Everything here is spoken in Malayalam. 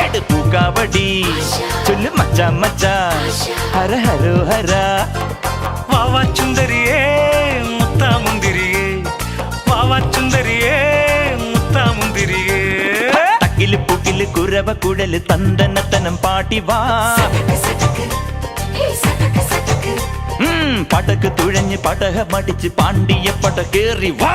എട് പൂക്കാവടി ചൊല്ലു മച്ചാ മച്ചാ ഹര ഹരോ ഹര വാവാ ചുന്ദരിയേ മുത്താമുന്തിരിയേ വാവാ ചുന്ദരിയേ മുത്താമുന്തിരിയേ തക്കില് പുകില് കുരവ കുഴല് തന്തനത്തനം പാട്ടി വാ പടക്ക് തുഴഞ്ഞ് പടക മടിച്ച് പാണ്ടിയ പട കേറി വാ